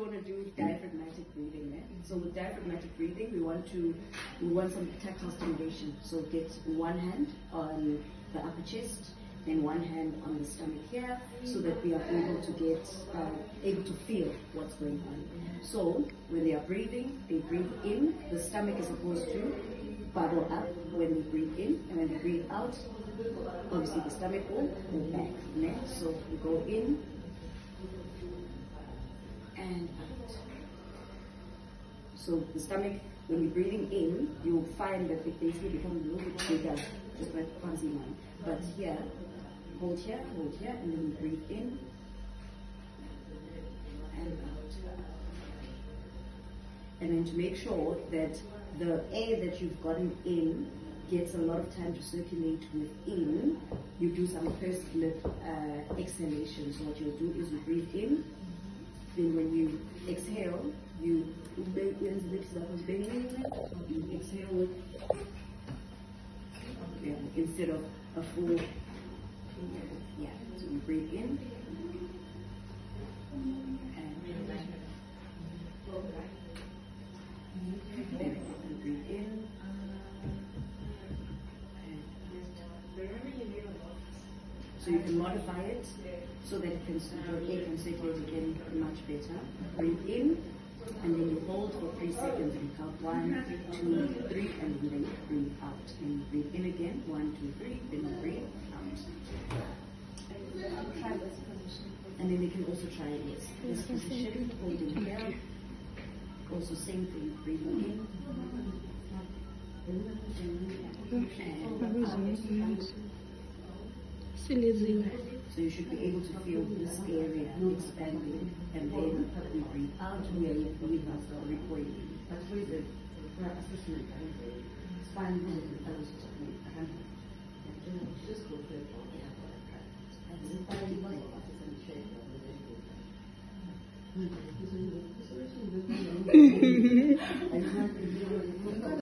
want to do diaphragmatic breathing there. So with diaphragmatic breathing, we want some tactile stimulation. So get one hand on the upper chest, then one hand on the stomach here, so that we are able to feel what's going on. So when they are breathing, they breathe in. The stomach is supposed to bubble up when they breathe in, and when they breathe out, obviously the stomach will go back. So we go in and out. So the stomach, when you're breathing in, you'll find that it basically becomes a little bit bigger, just like fancy one. But here, hold here, and then you breathe in and out. And then to make sure that the air that you've gotten in gets a lot of time to circulate within, you do some pursed lip exhalation. So what you'll do is you breathe in, then when you exhale, you exhale with, instead of a full, so you breathe in, and then you breathe in, so you can modify it so that your air can circulate again much better. Breathe in, and then you hold for 3 seconds and you count 1, 2, 3, and then you breathe out. And you breathe in again, 1, 2, 3, then you breathe out. Try this position. And then you can also try this position, holding here. Also same thing, breathing in. So you should be able to feel this area expanding, and then we breathe out, we are recording. That's where the assessment just go